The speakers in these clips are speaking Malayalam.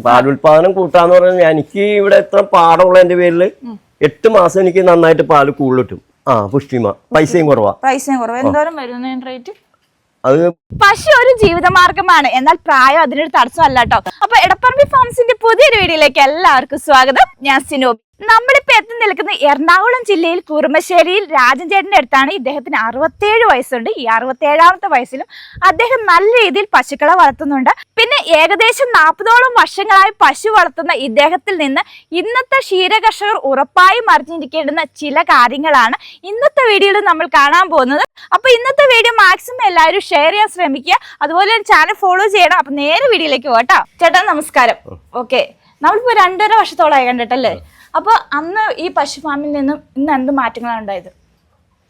പാലുൽപാദനം കൂട്ടാന്ന് പറഞ്ഞാൽ എനിക്ക് ഇവിടെ എത്ര പാടമുള്ളതിന്റെ പേരിൽ 8 മാസം എനിക്ക് നന്നായിട്ട് പാല് കൂടുതൽ കിട്ടും. പുഷ്ടിമ പൈസയും കുറവാ. എന്തോരം വരുന്ന റേറ്റ്? അത് പശു ഒരു ജീവിതമാർഗമാണ്, എന്നാൽ പ്രായം അതിനൊരു തടസ്സമല്ല കേട്ടോ. അപ്പൊ എടപ്പറമ്പി ഫാംസിന്റെ പുതിയൊരു വീഡിയോയിലേക്ക് എല്ലാവർക്കും സ്വാഗതം. ഞാൻ സിനോബി. നമ്മളിപ്പോ എത്തി നിൽക്കുന്ന എറണാകുളം ജില്ലയിൽ കുറുമശ്ശേരിയിൽ രാജൻ ചേട്ടന്റെ അടുത്താണ്. ഇദ്ദേഹത്തിന് 67 വയസ്സുണ്ട്. ഈ 67ാമത്തെ വയസ്സിലും അദ്ദേഹം നല്ല രീതിയിൽ പശുക്കളെ വളർത്തുന്നുണ്ട്. പിന്നെ ഏകദേശം 40ഓളം വർഷങ്ങളായി പശു വളർത്തുന്ന ഇദ്ദേഹത്തിൽ നിന്ന് ഇന്നത്തെ ക്ഷീരകർഷകർ ഉറപ്പായും അറിഞ്ഞിരിക്കേണ്ടുന്ന ചില കാര്യങ്ങളാണ് ഇന്നത്തെ വീഡിയോയിൽ നമ്മൾ കാണാൻ പോകുന്നത്. അപ്പൊ ഇന്നത്തെ വീഡിയോ മാക്സിമം എല്ലാവരും ഷെയർ ചെയ്യാൻ ശ്രമിക്കുക. അതുപോലെ ചാനൽ ഫോളോ ചെയ്യണം. അപ്പൊ നേരെ വീഡിയോയിലേക്ക് പോട്ടോ. ചേട്ടാ നമസ്കാരം. ഓക്കെ, നമ്മളിപ്പോ 2.5 വർഷത്തോളമായി കണ്ടിട്ടല്ലേ? അപ്പൊ അന്ന് ഈ പശു ഫാമിൽ നിന്നും ഇന്ന് എന്ത് മാറ്റങ്ങളാണ് ഉണ്ടായത്?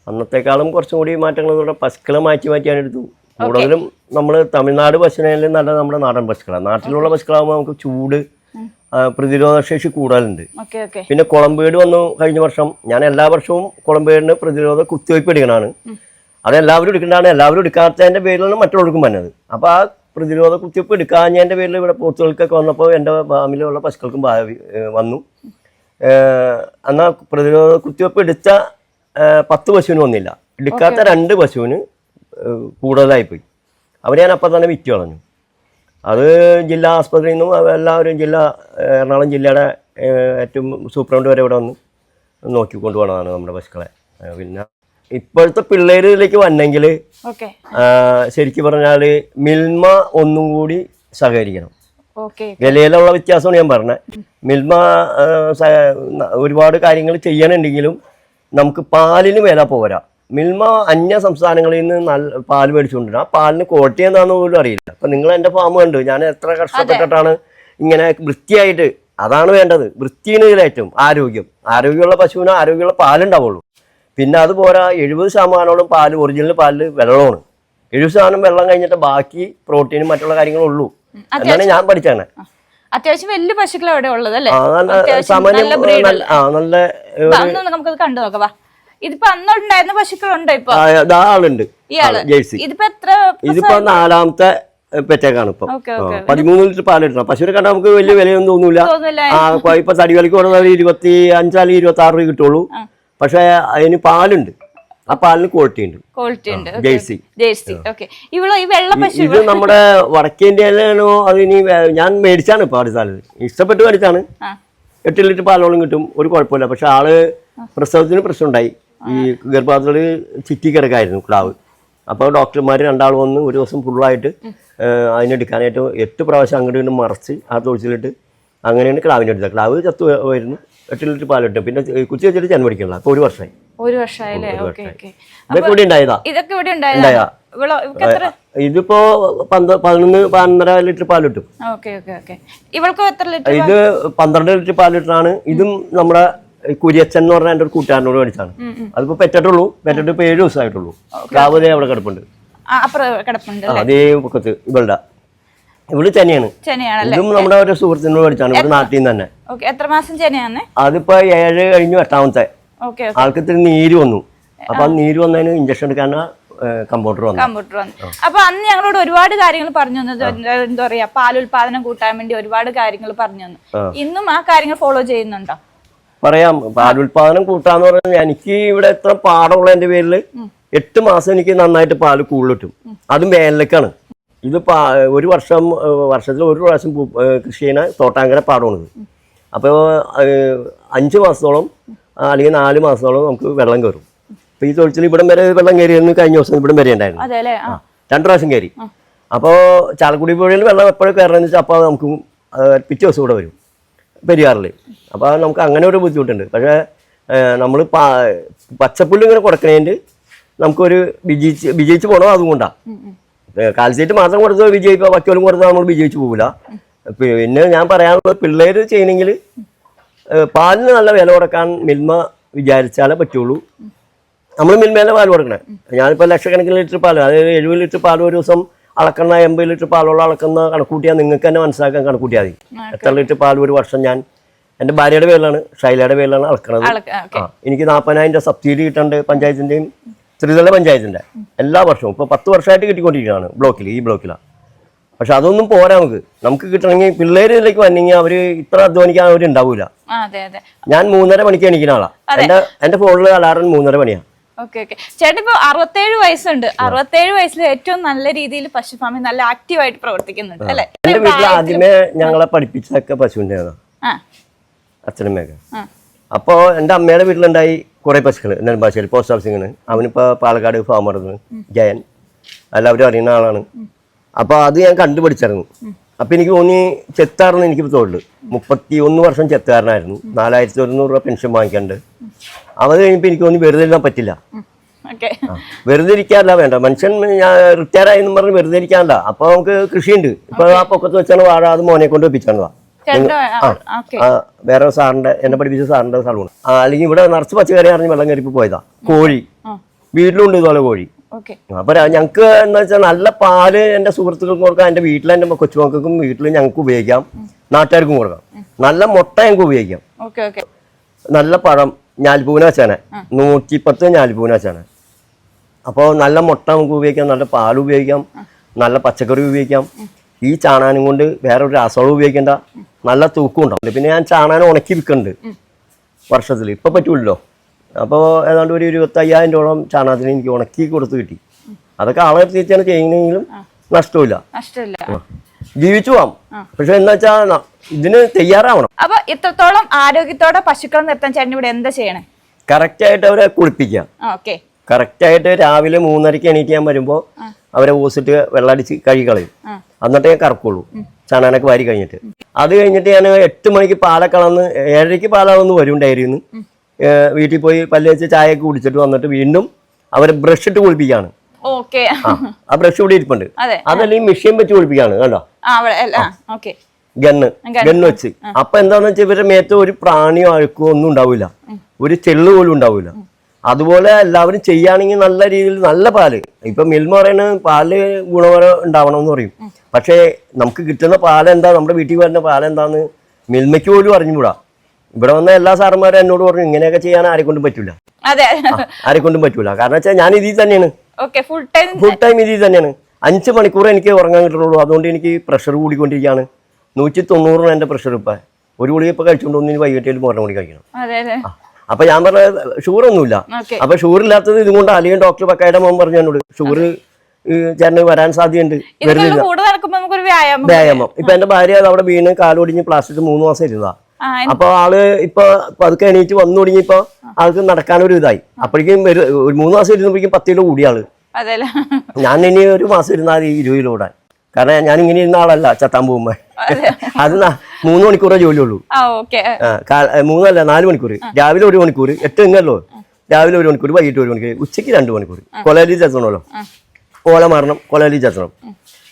അന്നത്തെക്കാളും കുറച്ചും കൂടി മാറ്റങ്ങൾ പശുക്കളെ മാറ്റിയാണ് എടുത്തു. കൂടുതലും നമ്മൾ തമിഴ്നാട് പശുവിനെല്ലാം നല്ല നമ്മുടെ നാടൻ പശുക്കളാണ്. നാട്ടിലുള്ള പശുക്കളാകുമ്പോൾ നമുക്ക് ചൂട് പ്രതിരോധ ശേഷി കൂടുതലുണ്ട്. പിന്നെ കുളമ്പേട് വന്നു കഴിഞ്ഞ വർഷം. ഞാൻ എല്ലാ വർഷവും കുളമ്പേടിന് പ്രതിരോധ കുത്തിവയ്പ് എടുക്കണതാണ്. അതെല്ലാവരും എടുക്കേണ്ടതാണ്. എല്ലാവരും എടുക്കാത്തതിൻ്റെ പേരിലാണ് മറ്റുള്ളവർക്കും വന്നത്. അപ്പോൾ ആ പ്രതിരോധ കുത്തിവയ്പ് എടുക്കാഞ്ഞതിൻ്റെ പേരിൽ ഇവിടെ പോത്തുകൾക്കൊക്കെ വന്നപ്പോൾ എൻ്റെ ഫാമിലുള്ള പശുക്കൾക്കും വന്നു. എന്നാൽ പ്രതിരോധ കുത്തിവയ്പ് എടുത്ത 10 പശുവിന് വന്നില്ല. എടുക്കാത്ത 2 പശുവിന് കൂടുതലായിപ്പോയി. അവർ ഞാൻ അപ്പം തന്നെ വിറ്റ് കളഞ്ഞു. അത് ജില്ലാ ആസ്പത്രിയിൽ നിന്നും എല്ലാവരും എറണാകുളം ജില്ലയുടെ ഏറ്റവും സൂപ്രണ്ട് വരെ ഇവിടെ വന്ന് നോക്കിക്കൊണ്ട് പോകണതാണ് നമ്മുടെ പശുക്കളെ. പിന്നെ ഇപ്പോഴത്തെ പിള്ളേരിലേക്ക് വന്നെങ്കിൽ ശരിക്കും പറഞ്ഞാൽ മിൽമ ഒന്നും കൂടി സഹകരിക്കണം. വിലയിലുള്ള വ്യത്യാസമാണ് ഞാൻ പറഞ്ഞത്. മിൽമ ഒരുപാട് കാര്യങ്ങൾ ചെയ്യണമെങ്കിലും നമുക്ക് പാലിന് വില പോരാ. മിൽമ അന്യ സംസ്ഥാനങ്ങളിൽ നിന്ന് നല്ല പാല് മേടിച്ചുകൊണ്ടിരുന്നത്. ആ പാലിന് ക്വാളിറ്റി എന്താണെന്ന് പോലും അറിയില്ല. അപ്പം നിങ്ങൾ എൻ്റെ ഫാം കണ്ടു. ഞാൻ എത്ര കഷ്ടപ്പെട്ടിട്ടാണ് ഇങ്ങനെ വൃത്തിയായിട്ട്. അതാണ് വേണ്ടത്. വൃത്തിയാണ് ഇതിലേറ്റവും ആരോഗ്യമുള്ള പശുവിന് ആരോഗ്യമുള്ള പാലുണ്ടാവുള്ളൂ. പിന്നെ അത് പോരാ, 70% പാല് ഒറിജിനൽ പാലിൽ വെള്ളമാണ്. 70% വെള്ളം കഴിഞ്ഞിട്ട് ബാക്കി പ്രോട്ടീനും മറ്റുള്ള കാര്യങ്ങളും ഉള്ളൂ എന്നാണ് ഞാൻ പഠിച്ചാണ്. അത്യാവശ്യം വലിയ പശുക്കൾ എവിടെ ഉള്ളതല്ലേ? നമുക്കത് കണ്ടു നോക്കാം. ഇതിപ്പോ അന്നുണ്ടായിരുന്ന പശുക്കളുണ്ടോ? ഇപ്പൊ ആളുണ്ട് ജേഴ്സി. ഇതിപ്പോ 4ാമത്തെ പെറ്റേക്കാണ്. ഇപ്പൊ 13 ലിറ്റർ പാൽ കിട്ടണം. പശുവിനെ കണ്ടാൽ നമുക്ക് വലിയ വിലയൊന്നും തോന്നൂല. ഇപ്പൊ തടി വിലക്ക് കൊടുത്താൽ 25 അല്ലെങ്കിൽ 26 രൂപ കിട്ടുള്ളൂ. പക്ഷെ അതിന് പാലുണ്ട്. ആ പാലിന് ക്വാളിറ്റി ഉണ്ട്. ജേഴ്സി. ഇത് നമ്മുടെ വടക്കേ ഇന്ത്യയിലാണോ അതിന് ഞാൻ മേടിച്ചാണ്. ഇപ്പൊ അടുത്ത ഇഷ്ടപ്പെട്ട് മേടിച്ചാണ്. 8 ലിറ്റർ പാലോളം കിട്ടും. ഒരു കുഴപ്പമില്ല. പക്ഷെ ആള് പ്രസവത്തിന് പ്രശ്നമുണ്ടായി. ഈ ഗർഭപാത്രത്തിൽ ചുറ്റിക്കിടക്കായിരുന്നു ക്ലാവ്. അപ്പോൾ ഡോക്ടർമാർ 2 വന്ന് ഒരു ദിവസം ഫുള്ളായിട്ട് അതിനെടുക്കാനായിട്ട് 8 പ്രാവശ്യം അങ്ങോട്ട് ഇങ്ങോട്ട് മറച്ച് ആ തൊഴിച്ചിലിട്ട് അങ്ങനെയാണ് ക്ലാവിനെ എടുത്തത്. ക്ലാവ് ചത്തു വരുന്നു. 8 ലിറ്റർ പാലിട്ട് പിന്നെ കുത്തി വെച്ചിട്ട് ജന്മം അടിക്കണില്ല. അപ്പോൾ 1 വർഷമായി. ഇതൊക്കെ ഇവിടെ ഉണ്ടായതാ. ഇതിപ്പോ 11-12 ലിറ്റർ പാൽ കിട്ടും. ഇത് 12 ലിറ്റർ പാൽ ലിറ്ററാണ്. ഇതും നമ്മുടെ കുര്യച്ചൻ എന്ന് പറഞ്ഞ എൻ്റെ ഒരു കൂട്ടുകാരനോട് മേടിച്ചാണ്. അതിപ്പോ പെറ്റിട്ടുള്ളൂ. പെറ്റിട്ട് ഇപ്പൊ 7 ദിവസമായിട്ടുള്ളൂ. ക്ലാവ് അവിടെ കിടപ്പുണ്ട്. അതേ പൊക്കത്ത് ഇവളുടെ ഇവിടെ ചെനയാണ്. ഇതും നമ്മുടെ ഒരു സുഹൃത്തിനോട് മേടിച്ചാണ്. ഇവിടെ നാട്ടിൽ നിന്ന് തന്നെ. എത്ര മാസം ചെനയാണ്? അതിപ്പോ 7 കഴിഞ്ഞു 8ാമത്തെ. ആൾക്ക് ഇത്തിരി നീര് വന്നു. അപ്പൊ ആ നീര് വന്നതിന് ഇഞ്ചക്ഷൻ എടുക്കാനാ കമ്പ്യൂട്ടർ വന്നു. അപ്പൊ അന്ന് ഞങ്ങളോട് ഒരുപാട് കാര്യങ്ങൾ പറഞ്ഞു തന്നത്. എന്താ പറയാ, പാലുൽപാദനം കൂട്ടാൻ വേണ്ടി ഒരുപാട് കാര്യങ്ങൾ പറഞ്ഞു തന്നു. ഇന്നും ആ കാര്യങ്ങൾ ഫോളോ ചെയ്യുന്നുണ്ടോ? പറയാം. പാലുൽപാദനം കൂട്ടാന്ന് പറഞ്ഞാൽ എനിക്ക് ഇവിടെ എത്ര പാടമുള്ളതിന്റെ പേരിൽ 8 മാസം എനിക്ക് നന്നായിട്ട് പാല് കൂടുതൽ കിട്ടും. അതും വേനലേക്കാണ്. ഇത് വർഷത്തിൽ ഒരു പ്രാവശ്യം കൃഷി ചെയ്യുന്ന തോട്ടാങ്കര പാടമാണിത്. അപ്പോൾ 5 മാസത്തോളം അല്ലെങ്കിൽ 4 മാസത്തോളം നമുക്ക് വെള്ളം കയറും. അപ്പോൾ ഈ തൊഴിച്ചിൽ ഇവിടം വരെ വെള്ളം കയറിയിരുന്നു. കഴിഞ്ഞ ദിവസം ഇവിടം വരെ ഉണ്ടായിരുന്നു. 2 പ്രാവശ്യം കയറി. അപ്പോൾ ചാലക്കുടി പുഴയിൽ വെള്ളം എപ്പോഴും കയറണമെന്ന് വെച്ചാൽ അപ്പോൾ നമുക്ക് പിറ്റേ ദിവസം ഇവിടെ വരും പെരിയാറിൽ. അപ്പോൾ നമുക്ക് അങ്ങനെ ഒരു ബുദ്ധിമുട്ടുണ്ട്. പക്ഷേ നമ്മൾ പച്ചപ്പുല്ല് ഇങ്ങനെ കൊടുക്കണേൻ്റെ നമുക്കൊരു വിജയിച്ച് പോകണം. അതുകൊണ്ടാണ് കാൽസ്യറ്റ് മാത്രം കൊടുത്ത് വിജയിക്കുക. വക്കോലും കൊടുത്താൽ നമ്മൾ വിജയിച്ച് പോകില്ല. പിന്നെ ഞാൻ പറയാനുള്ളത്, പിള്ളേർ ചെയ്യണമെങ്കിൽ പാലിന് നല്ല വില കൊടുക്കാൻ മിൽമ വിചാരിച്ചാലേ പറ്റുള്ളൂ. നമ്മൾ മിൽമേലെ പാൽ കൊടുക്കണേ. ഞാനിപ്പോൾ ലക്ഷക്കണക്കിന് ലിറ്റർ പാൽ, അതായത് 70 ലിറ്റർ പാൽ ഒരു ദിവസം അളക്കുന്ന 80 ലിറ്റർ പാലുള്ള അളക്കുന്ന കണക്കൂട്ടിയാൽ നിങ്ങൾക്ക് തന്നെ മനസ്സിലാക്കാൻ കണക്കൂട്ടിയാൽ മതി. എത്ര ലിറ്റർ പാൽ ഒരു വർഷം ഞാൻ എൻ്റെ ഭാര്യയുടെ പേരിലാണ്, ഷൈലയുടെ പേരിലാണ് അളക്കണത്. എനിക്ക് 40,000 സബ്സിഡി കിട്ടേണ്ട പഞ്ചായത്തിൻ്റെയും ത്രിതല പഞ്ചായത്തിൻ്റെ എല്ലാ വർഷവും ഇപ്പോൾ 10 വർഷമായിട്ട് കിട്ടിക്കൊണ്ടിരിക്കുകയാണ്. ഈ ബ്ലോക്കിലാണ്. പക്ഷെ അതൊന്നും പോരാ നമുക്ക് കിട്ടണമെങ്കിൽ പിള്ളേരിലേക്ക് വന്നെങ്കിൽ അവര് ഇത്ര അധ്വാനിക്കാൻ അവർ ഉണ്ടാവൂല. ഞാൻ 3:30 മണിക്ക് എണീക്കുന്ന ആളാ. എന്റെ ഫോണിൽ അലാറം 3:30 മണിയാണ്. ചേട്ടൻ ഇപ്പൊ 67 വയസ്സുണ്ട്. 67 വയസ്സിൽ ഏറ്റവും നല്ല രീതിയിൽ പശു ഫാമിംഗ് നല്ല ആക്റ്റീവായിട്ട് പ്രവർത്തിക്കുന്നുണ്ട് അല്ലെ? എന്റെ വീട്ടിൽ ആദ്യമേ ഞങ്ങളെ പഠിപ്പിച്ചതൊക്കെ പശുവിന്റെ അച്ഛനമ്മയൊക്കെ. അപ്പോ എന്റെ അമ്മയുടെ വീട്ടിലുണ്ടായി കുറെ പശുക്കള്. നെടുമ്പാശ്ശേരി പോസ്റ്റ് ഓഫീസിന്. അവനിപ്പോ പാലക്കാട് ഫാമർന്ന് ജയൻ എല്ലാവരും അറിയുന്ന ആളാണ്. അപ്പൊ അത് ഞാൻ കണ്ടുപിടിച്ചിരുന്നു. അപ്പൊ എനിക്ക് തോന്നി ചെത്താറെന്ന് എനിക്ക് തോന്നുന്നു. 31 വർഷം ചെത്തുകാരനായിരുന്നു. 4100 രൂപ പെൻഷൻ വാങ്ങിക്കാണ്ട്. അത് കഴിഞ്ഞപ്പോ എനിക്ക് തോന്നി വെറുതെ ഇരിക്കാൻ പറ്റില്ല. വെറുതെ ഇരിക്കാനല്ല വേണ്ട മനുഷ്യൻ. ഞാൻ റിട്ടയർ ആയെന്ന് പറഞ്ഞ് വെറുതെ ഇരിക്കാനല്ല. അപ്പൊ നമുക്ക് കൃഷിയുണ്ട്. ഇപ്പൊ ആ പൊക്കത്ത് വെച്ചാണ് വാഴ. അത് മോനെ കൊണ്ട് വെപ്പിച്ചാണ്. വേറെ സാറിന്റെ എന്നെ പഠിപ്പിച്ച സാറിന്റെ സ്ഥലമാണ്. അല്ലെങ്കിൽ ഇവിടെ നിറച്ച് പച്ചക്കറി അറിഞ്ഞ് വെള്ളം കയറിപ്പോ പോയതാ. കോഴി വീട്ടിലുണ്ട് ഇതുപോലെ കോഴി. അപ്പൊ ഞങ്ങക്ക് എന്താ വെച്ചാൽ നല്ല പാല് എന്റെ സുഹൃത്തുക്കൾക്ക് കൊടുക്കാം. എന്റെ വീട്ടിലെ എന്റെ കൊച്ചുമക്കൾക്കും വീട്ടിൽ ഞങ്ങൾക്ക് ഉപയോഗിക്കാം. നാട്ടുകാർക്കും കൊടുക്കാം. നല്ല മുട്ട ഞങ്ങൾക്ക് ഉപയോഗിക്കാം. നല്ല പഴം ഞാലിപ്പൂവിന വെച്ചാണ് 110 ഞാലിപ്പൂവിന വെച്ചാണ്. അപ്പോൾ നല്ല മുട്ട നമുക്ക് ഉപയോഗിക്കാം. നല്ല പാൽ ഉപയോഗിക്കാം. നല്ല പച്ചക്കറി ഉപയോഗിക്കാം. ഈ ചാണാനും കൊണ്ട് വേറൊരു രാസവളം ഉപയോഗിക്കേണ്ട. നല്ല തൂക്കം ഉണ്ടാവും. പിന്നെ ഞാൻ ചാണാനും ഉണക്കി വിൽക്കുന്നുണ്ട് വർഷത്തിൽ. ഇപ്പൊ പറ്റൂല്ലോ. അപ്പോൾ ഏതാണ്ട് ഒരു 25,000 രൂപയോളം ചാണകത്തിന് എനിക്ക് ഉണക്കി കൊടുത്ത് കിട്ടി. അതൊക്കെ ആളെ തിരിച്ചാണ് ചെയ്യുന്നെങ്കിലും നഷ്ടമില്ല. ജീവിച്ചു പോവാം. പക്ഷെ എന്താ വെച്ചാൽ ഇതിന് തയ്യാറാവണം. അപ്പൊ ഇത്രത്തോളം ആരോഗ്യത്തോടെ പശുക്കളെ നിർത്താൻ ചേട്ടൻ ഇവിടെ എന്താ ചെയ്യണേ? കറക്റ്റ് ആയിട്ട് അവരെ കുളിപ്പിക്കാം. കറക്റ്റ് ആയിട്ട് രാവിലെ 3:30 എണീക്കാൻ വരുമ്പോ അവരെ ഓസിട്ട് വെള്ളടിച്ച് കഴുകി കളയും. എന്നിട്ടേ ഞാൻ കറക്കുള്ളൂ. ചാണാനൊക്കെ വാരി കഴിഞ്ഞിട്ട്. അത് കഴിഞ്ഞിട്ട് ഞാൻ 8 മണിക്ക് പാലൊക്കെ അളന്ന് 7:30 പാലളന്ന് വരും ഡയറിന്ന്. വീട്ടിൽ പോയി പല്ല് വെച്ച് ചായയൊക്കെ കുടിച്ചിട്ട് വന്നിട്ട് വീണ്ടും അവരെ ബ്രഷ് ഇട്ട് കുളിപ്പിക്കാണ്. ആ ബ്രഷ് ഇവിടെ ഇരിപ്പുണ്ട്. അതല്ലെങ്കിൽ മെഷീൻ വെച്ച് കുളിപ്പിക്കാണ്. കണ്ടോ ഗണ്ണ് വെച്ച്. അപ്പൊ എന്താന്ന് വെച്ചാൽ ഇവരുടെ മേത്ത് ഒരു പ്രാണിയോ അഴുക്കോ ഒന്നും ഉണ്ടാവില്ല. ഒരു ചെള്ളു പോലും ഉണ്ടാവില്ല. അതുപോലെ എല്ലാവരും ചെയ്യുകയാണെങ്കിൽ നല്ല രീതിയിൽ നല്ല പാല്. ഇപ്പൊ മിൽമ പറയുന്നത് പാല് ഗുണപരം ഉണ്ടാവണം എന്ന് പറയും. പക്ഷേ നമുക്ക് കിട്ടുന്ന പാലെന്താ, നമ്മുടെ വീട്ടിൽ വരുന്ന പാലെന്താന്ന് മിൽമയ്ക്ക് പോലും അറിഞ്ഞുകൂടാ. ഇവിടെ വന്ന എല്ലാ സാറന്മാരും എന്നോട് പറഞ്ഞു ഇങ്ങനെയൊക്കെ ചെയ്യാൻ ആരെക്കൊണ്ടും പറ്റൂല. ആരെക്കൊണ്ടും പറ്റൂല. കാരണം വെച്ചാൽ ഞാൻ ഇതിൽ തന്നെയാണ് ഫുൾ ടൈം ഇതിൽ തന്നെയാണ്. 5 മണിക്കൂർ എനിക്ക് ഉറങ്ങാൻ കിട്ടുള്ളൂ. അതുകൊണ്ട് എനിക്ക് പ്രഷർ കൂടിക്കൊണ്ടിരിക്കുകയാണ്. 190 എന്റെ പ്രഷർ. ഇപ്പൊ ഒരു ഗുളിക ഇപ്പൊ കഴിച്ചുകൊണ്ട് ഒന്നിന് വൈകിട്ടേലും മോർണം കൂടി കഴിക്കണം. അപ്പൊ ഞാൻ പറഞ്ഞ ഷുഗർ ഒന്നുമില്ല. അപ്പൊ ഷുഗർ ഇല്ലാത്തത് ഇതുകൊണ്ട് അല്ലെങ്കിൽ ഡോക്ടർ പക്കായുടെ മോൻ പറഞ്ഞു എന്നോട് ഷുഗർ ചേട്ടന് വരാൻ സാധ്യതയുണ്ട്. വ്യായാമം. ഇപ്പൊ എന്റെ ഭാര്യ അവിടെ വീണ് കാലൊടിഞ്ഞ് പ്ലാസ്റ്റിക് 3 മാസം ഇരുന്നതാ. അപ്പൊ ആള് ഇപ്പൊ പതുക്കെ എണീറ്റ് വന്നു തുടങ്ങിയപ്പോ ആൾക്ക് നടക്കാനൊരു ഇതായി. അപ്പോഴേക്കും ഒരു 3 മാസം ഇരുന്നപ്പോഴേക്കും 10 കിലോ കൂടിയ ആള്. ഞാൻ ഇനി ഒരു മാസം ഇരുന്നാൽ 20 കിലോ കൂടാൻ. കാരണം ഞാൻ ഇങ്ങനെ ഇരുന്ന ആളല്ല ചത്താൻ പോകുമ്പോ. അത് 3 മണിക്കൂറേ ജോലിയുള്ളൂ. 3 അല്ല 4 മണിക്കൂർ. രാവിലെ 1 മണിക്കൂർ 8 എങ്ങല്ലോ. രാവിലെ 1 മണിക്കൂർ, വൈകിട്ട് 1 മണിക്കൂർ, ഉച്ചയ്ക്ക് 2 മണിക്കൂർ. കൊലലി ചത്തണമല്ലോ, ഓല മാറണം, കൊലലി ചത്തണം.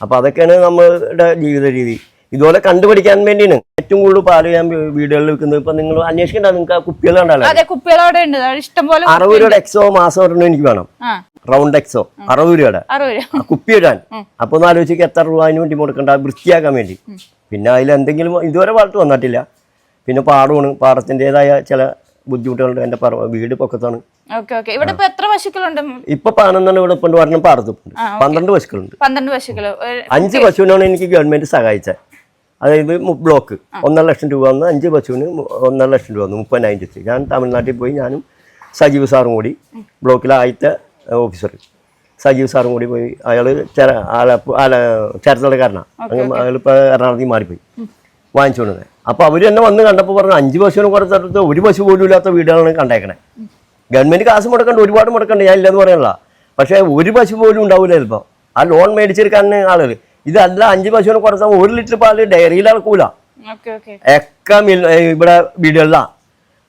അപ്പൊ അതൊക്കെയാണ് നമ്മുടെ ജീവിത രീതി. ഇതുപോലെ കണ്ടുപിടിക്കാൻ വേണ്ടിയാണ് ഏറ്റവും കൂടുതൽ പാല് ഞാൻ വീടുകളിൽ വെക്കുന്നത്. ഇപ്പൊ നിങ്ങൾ അന്വേഷിക്കണ്ട, നിങ്ങൾക്ക് ആ കുപ്പികൾ കണ്ടാലോ. 60 രൂപയുടെ എക്സോ മാസം ഒരെണ്ണം എനിക്ക് വേണം. റൗണ്ട് എക്സോ 60 രൂപയുടെ കുപ്പി ഇടാൻ. അപ്പൊ ഒന്ന് ആലോചിക്കുക എത്ര രൂപ അതിന് വേണ്ടി കൊടുക്കണ്ട, വൃത്തിയാക്കാൻ വേണ്ടി. പിന്നെ അതിൽ എന്തെങ്കിലും ഇതുവരെ പാട്ട് വന്നിട്ടില്ല. പിന്നെ പാടമാണ്, പാടത്തിൻ്റെതായ ചില ബുദ്ധിമുട്ടുകളുണ്ട്. എന്റെ വീട് പൊക്കത്താണ്. ഇപ്പൊ 11 ഇവിടെ ഇപ്പൊ പറഞ്ഞ പാടത്തുണ്ട്. 12 പശുക്കളുണ്ട്. 5 പശുവിനാണ് എനിക്ക് ഗവൺമെന്റ് സഹായിച്ചത്. അതായത് ബ്ലോക്ക് 1.5 ലക്ഷം രൂപ വന്ന് 5 പശുവിന് 1.5 ലക്ഷം രൂപ വന്നു. 30,000 വെച്ച് ഞാൻ തമിഴ്നാട്ടിൽ പോയി. ഞാനും സജീവ് സാറും കൂടി, ബ്ലോക്കിലെ ആദ്യത്തെ ഓഫീസർ സജീവ് സാറും കൂടി പോയി. അയാള് ചേർത്തലക്കാരനാണ്. അയാളിപ്പോ എറണാകുളത്തിൽ മാറിപ്പോയി വാങ്ങിച്ചുകൊണ്ടത്. അപ്പൊ അവര് തന്നെ വന്ന് കണ്ടപ്പോൾ പറഞ്ഞു 5 പശുവിനെ കുറച്ചെടുത്ത് ഒരു പശു പോലും ഇല്ലാത്ത വീടുകളാണ് കണ്ടേക്കണേ. ഗവൺമെന്റ് കാശ് മുടക്കണ്ട, ഒരുപാട് മുടക്കണ്ട, ഞാൻ ഇല്ലെന്ന് പറയാനുള്ള. പക്ഷെ ഒരു പശു പോലും ഉണ്ടാവില്ല ചിലപ്പോ. ആ ലോൺ മേടിച്ചെടുക്കാൻ ആളുകൾ. ഇതല്ല 5 പശുവിനെ കുറച്ചാൽ 1 ലിറ്റർ പാല് ഡയറിയിൽ ഇറക്കൂല. ഒക്കെ ഇവിടെ വീടുകളിലാ.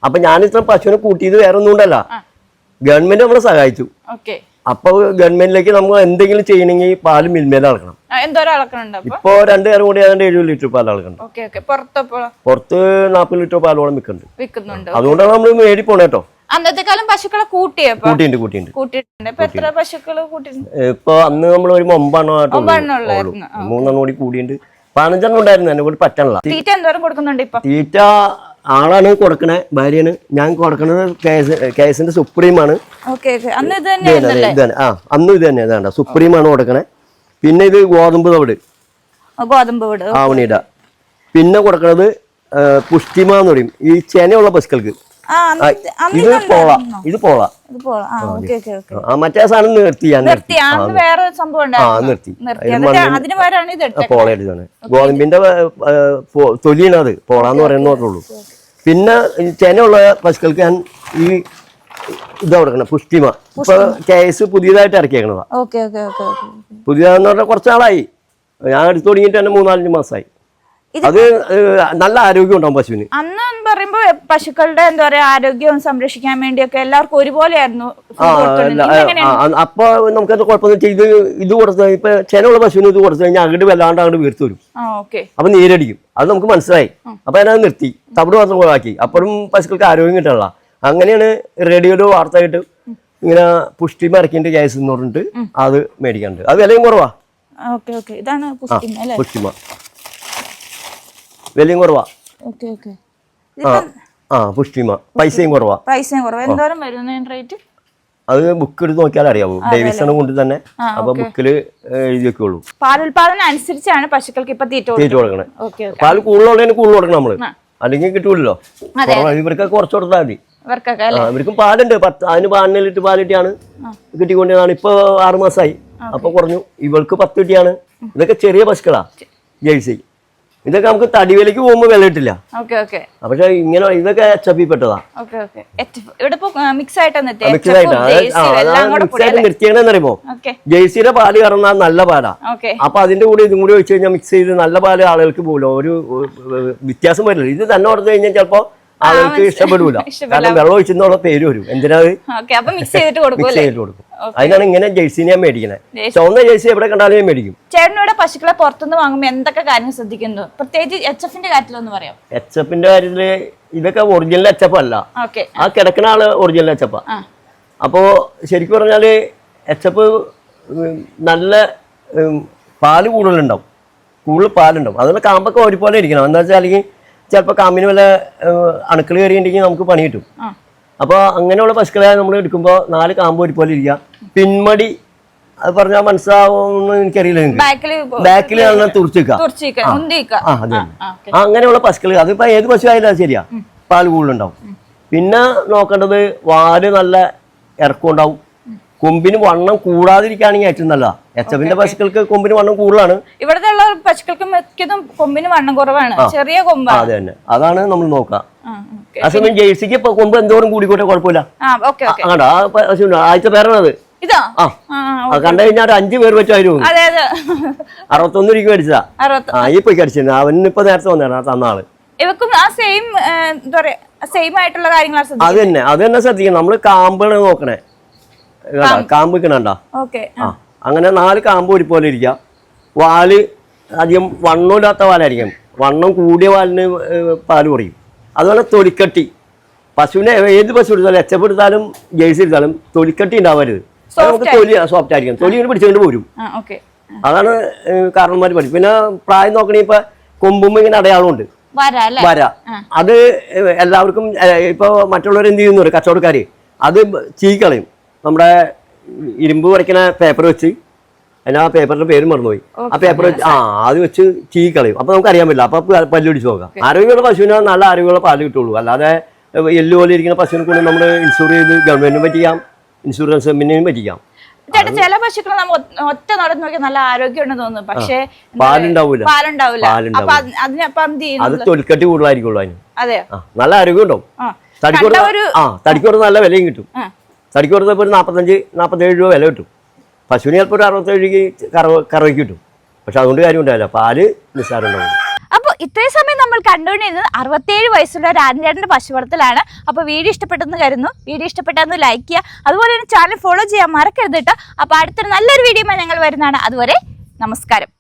അപ്പൊ ഞാൻ ഇത്ര പശുവിനെ കൂട്ടിയത് വേറെ ഒന്നും കൊണ്ടല്ല, ഗവൺമെന്റ് നമ്മളെ സഹായിച്ചു. അപ്പൊ ഗവൺമെന്റിലേക്ക് നമ്മൾ എന്തെങ്കിലും ചെയ്യണമെങ്കിൽ പാല് മിൽമേല അളക്കണം. ഇപ്പൊ 2 നേരം കൂടി ഏതാണ്ട് 70 ലിറ്റർ പാൽ അളക്കണം. പുറത്ത് 40 ലിറ്റർ പാലോളം വിൽക്കുന്നുണ്ട്. അതുകൊണ്ടാണ് നമ്മൾ മേടി പോണേ കേട്ടോ. അന്നത്തെ കാലം പശുക്കളെ കൂട്ടിയിട്ടുണ്ട്. ഇപ്പൊ അന്ന് നമ്മൾ ഒരു 3 കൂടി കൂടിയുണ്ട്. 15 ഉണ്ടായിരുന്നു. എന്നെ കൂടി പറ്റണല്ല. തീറ്റ ആളാണ് കൊടുക്കണേ, ഭാര്യയാണ്. ഞാൻ കൊടുക്കണത് കേസിന്റെ സുപ്രീമാണ്. അന്ന് ഇത് തന്നെ, ഇതാണ് സുപ്രീമാണ് കൊടുക്കണേ. പിന്നെ ഇത് ഗോതമ്പ് തവിട് ഗോതമ്പ് പൊടി. ആവണിയുടെ. പിന്നെ കൊടുക്കുന്നത് പുഷ്ടിമ എന്ന് പറയും, ഈ ചെനയുള്ള പശുക്കൾക്ക്. ഇത് പോള. ഇത് പോള. മറ്റേ സാധനം നിർത്തി പോള എടുത്താണ്. ഗോതമ്പിന്റെ തൊലിയാണ് അത്, പോളാന്ന് പറയുന്നതേ ഉള്ളൂ. പിന്നെ ചെനയുള്ള പശുക്കൾക്ക് ഞാൻ ഈ ഇതാ കൊടുക്കണം, പുഷ്ടിമ. ഇപ്പൊ കേസ് പുതിയതായിട്ട് ഇറക്കിയേക്കണതാ. പുതിയതെന്ന് പറഞ്ഞാൽ കുറച്ചാളായി, ഞാൻ എടുത്തു തുടങ്ങിയിട്ട് തന്നെ 3-4 മാസമായി. അത് നല്ല ആരോഗ്യം ഉണ്ടാവും പശുവിന്. അന്ന് പറയുമ്പോ പശുക്കളുടെ എന്താ പറയാ ആരോഗ്യം സംരക്ഷിക്കാൻ വേണ്ടിയൊക്കെ എല്ലാവർക്കും ഒരുപോലെയായിരുന്നു. അപ്പൊ നമുക്കത് കുഴപ്പമെന്ന് വെച്ചാൽ ഇത് കൊടുത്ത് ഇപ്പൊ ചെനയുള്ള പശുവിന് ഇത് കൊടുത്തു കഴിഞ്ഞാൽ അങ്ങോട്ട് വല്ലാണ്ട് അങ്ങോട്ട് വീർത്തു വരും. അപ്പൊ നീരടിക്കും. അത് നമുക്ക് മനസ്സിലായി. അപ്പൊ അതിനത് നിർത്തി, തവിട് മാത്രം ഒഴിവാക്കി. അപ്പോഴും പശുക്കൾക്ക് ആരോഗ്യം കിട്ടാനുള്ള. അങ്ങനെയാണ് റേഡിയോയില് വാർത്തയായിട്ട് ഇങ്ങനെ പുഷ്ടിമ ഇറക്കിന്റെ കേസ് എന്ന് പറഞ്ഞിട്ട് അത് മേടിക്കാണ്ട്. അത് വിലയും കുറവാ. പുഷ്ടിമ വിലയും കുറവാ. പുഷ്ടിമ പൈസയും കുറവാ. അത് ബുക്ക് എടുത്ത് നോക്കിയാൽ അറിയാവൂ. ഡേവിസണ് കൊണ്ട് തന്നെ. അപ്പൊ ബുക്കില് എഴുതി വെക്കുള്ളൂ. പാലുൽപാദനം അനുസരിച്ചാണ് പശുക്കൾക്ക് ഇപ്പൊ തീറ്റ കൊടുക്കണേ. പാല് കൂടുതലുള്ളതിന് കൂടുതൽ കൊടുക്കണം നമ്മള്, അല്ലെങ്കിൽ കിട്ടൂലല്ലോ. ഇവർക്ക് കുറച്ച് കൊടുത്താൽ മതി. ഇവർക്കും പാലുണ്ട്. അതിന് 14 ലിറ്റർ പാലിട്ടിയാണ് കിട്ടിക്കൊണ്ടിരുന്നതാണ്. ഇപ്പൊ 6 മാസമായി. അപ്പൊ കുറഞ്ഞു. ഇവൾക്ക് 10 കിട്ടിയാണ്. ഇതൊക്കെ ചെറിയ പശുക്കളാ, ജേഴ്സി. ഇതൊക്കെ നമുക്ക് തടിവിലേക്ക് പോകുമ്പോ വില കിട്ടില്ല. പക്ഷെ ഇങ്ങനെ ഇതൊക്കെ HF പെട്ടതാ. നിർത്തിയെന്നറിയുമ്പോ ജേഴ്സിയുടെ പാല് കറന്നാൽ നല്ല പാലാ. അപ്പൊ അതിന്റെ കൂടെ ഇതും കൂടി ഒഴിച്ചു കഴിഞ്ഞാൽ മിക്സ് ചെയ്ത് നല്ല പാല് ആളുകൾക്ക് പോകില്ല. ഒരു വ്യത്യാസം വരില്ല. ഇത് തന്നെ കൊടുത്തു കഴിഞ്ഞാൽ ചിലപ്പോ ആളുകൾക്ക് ഇഷ്ടപ്പെടൂല. കാരണം വെള്ളം ഒഴിച്ചെന്നുള്ള പേര് വരും. എന്തിനാ മിക്സ് ചെയ്തിട്ട് കൊടുക്കും. അതിനാണ് ഇങ്ങനെ ജേഴ്സിനെ ഞാൻ മേടിക്കണേ. ചുവന്ന ജേഴ്സി എവിടെ കണ്ടാലും ഞാൻ മേടിക്കും. ചേട്ടനോട് പശുക്കളെ പുറത്തുനിന്ന് വാങ്ങുമ്പോൾ എന്തൊക്കെ കാര്യങ്ങൾ ശ്രദ്ധിക്കുന്നു? പ്രത്യേകിച്ച് HFന്റെ കാര്യത്തിലൊന്ന് പറയാം. HFന്റെ കാര്യത്തില് ഇതൊക്കെ ഒറിജിനൽ HF അല്ല. ആ കിടക്കുന്ന ആള് ഒറിജിനൽ HF. അപ്പോ ശരിക്കും പറഞ്ഞാല് HF നല്ല പാല് കൂടുതലുണ്ടാവും, കൂടുതൽ പാലുണ്ടാവും. അതുകൊണ്ട് കാമ്പൊക്കെ ഒരുപോലെ ഇരിക്കണം. എന്താ വെച്ചാൽ അല്ലെങ്കിൽ ചിലപ്പോൾ കാമ്പിന് വല്ല അണുക്കൾ കയറിയിട്ടുണ്ടെങ്കിൽ നമുക്ക് പണി കിട്ടും. അപ്പോൾ അങ്ങനെയുള്ള പശുക്കളെ നമ്മൾ എടുക്കുമ്പോൾ 4 കാമ്പ് ഒരുപോലെ ഇരിക്കുക. പിന്മടി അത് പറഞ്ഞാൽ മനസ്സിലാവുമെന്ന് എനിക്കറിയില്ല. ബാക്കിൽ നല്ല തുറച്ചിക്കുക. അതെ. അങ്ങനെയുള്ള പശുക്കൾ അതിപ്പോ ഏത് പശു ആയാലും ശരിയാ, പാല് കൂടുതലുണ്ടാവും. പിന്നെ നോക്കേണ്ടത് വാല് നല്ല ഇറക്കം ഉണ്ടാവും. കൊമ്പിന് വണ്ണം കൂടാതിരിക്കുകയാണെങ്കിൽ ഏറ്റവും നല്ല. HFന്റെ പശുക്കൾക്ക് കൊമ്പിന് വണ്ണം കൂടുതലാണ്. ഇവിടുത്തെ പശുക്കൾക്ക് മിക്കതും കൊമ്പിന് വണ്ണം കുറവാണ്, ചെറിയ കൊമ്പ്. അതെ തന്നെ, അതാണ് നമ്മൾ നോക്കാം. ആ സമയം ജേഴ്സിക്ക് കൊമ്പ് എന്തോരം കൂടിക്കോട്ടെ കുഴപ്പമില്ല. ആദ്യത്തെ പേരാണത്. കണ്ടു കഴിഞ്ഞാൽ 5 പേര് വെച്ചായിരുന്നു. 61 രൂപയ്ക്ക് മേടിച്ചതാ. ഈ പോയി കടിച്ചിരുന്നു. അവനിപ്പോ നേരത്തെ വന്നതാണ് തന്ന ആള്. അത് തന്നെ ശ്രദ്ധിക്കണം. നമ്മള് കാമ്പാണ് നോക്കണേ. കാമ്പ് കിണണ്ട. അങ്ങനെ 4 കാമ്പ് ഒരുപോലെ ഇരിക്കുക. വാല് അധികം വണ്ണമില്ലാത്ത പാലായിരിക്കും. വണ്ണം കൂടിയ പാലിന് പാല് കുറയും. അതുപോലെ തൊലിക്കട്ടി. പശുവിനെ ഏത് പശു എടുത്താലും HF എടുത്താലും ജേഴ്സി എടുത്താലും തൊലിക്കട്ടി ഉണ്ടാവരുത്. നമുക്ക് തൊലി സോഫ്റ്റ് ആയിരിക്കും. തൊലി ഇങ്ങനെ പിടിച്ചുകൊണ്ട് പോരും. അതാണ് കാരണന്മാർ പഠിക്കും. പിന്നെ പ്രായം നോക്കണേ ഇപ്പൊ കൊമ്പുമ്പോ ഇങ്ങനെ അടയാളമുണ്ട്, വര. അത് എല്ലാവർക്കും ഇപ്പൊ മറ്റുള്ളവർ എന്ത് ചെയ്യുന്നു, കച്ചവടക്കാര് അത് ചീക്കളയും. നമ്മുടെ ഇരുമ്പ് വരയ്ക്കുന്ന പേപ്പർ വെച്ച്, അതിന് ആ പേപ്പറിന്റെ പേര് മറന്നുപോയി. ആ പേപ്പർ വെച്ച് അത് വെച്ച് ചീക്കളയും. അപ്പൊ നമുക്ക് അറിയാൻ പറ്റില്ല. അപ്പൊ പല്ലുപിടിച്ച് നോക്കാം. ആരോഗ്യമുള്ള പശുവിന് നല്ല ആരോഗ്യമുള്ള പാല് കിട്ടുള്ളൂ. അല്ലാതെ എല്ല് പോലെ ഇരിക്കുന്ന പശുവിനെ കൊണ്ട് നമ്മൾ ഇൻഷൂർ ചെയ്ത് ഗവൺമെന്റിനും പറ്റിക്കാം, ഇൻഷുറൻസ് കമ്പനിയും പറ്റിക്കാം. ചില പശുക്കൾ നമ്മൾ ഒറ്റ നടന്ന് നോക്കിയാൽ നല്ല ആരോഗ്യം ഉണ്ടെന്ന് തോന്നുന്നു, പക്ഷേ പാലുണ്ടാവില്ല. അത് തൊലിക്കട്ടി കൂടുതലായിരിക്കുള്ളൂ. അതിന് നല്ല ആരോഗ്യം ഉണ്ടാവും. തടിക്കോട് നല്ല വിലയും കിട്ടും. തടിക്കോട് ഇപ്പോൾ ഒരു 45-47 രൂപ വില കിട്ടും. പശുവിന് ചിലപ്പോൾ ഒരു 67 രൂപയ്ക്ക് കറവയ്ക്ക് കിട്ടും. പക്ഷെ അതുകൊണ്ട് കാര്യം ഉണ്ടാവില്ല, പാല് നിസ്സാരം ഉണ്ടാവും. അപ്പോൾ ഇത്രയും സമയം നമ്മൾ കണ്ടുകൊണ്ടിരുന്നത് 67 വയസ്സുള്ള രാജേട്ടന്റെ പശുവളത്തിലാണ്. അപ്പോൾ വീഡിയോ ഇഷ്ടപ്പെട്ടെന്ന് കരുതുന്നു. വീഡിയോ ഇഷ്ടപ്പെട്ടെന്ന് ലൈക്ക് ചെയ്യുക, അതുപോലെ തന്നെ ചാനൽ ഫോളോ ചെയ്യാൻ മറക്കരുത് കേട്ടോ. അപ്പോൾ അടുത്തൊരു നല്ലൊരു വീഡിയോ ഞങ്ങൾ വരുന്നതാണ്. അതുവരെ നമസ്കാരം.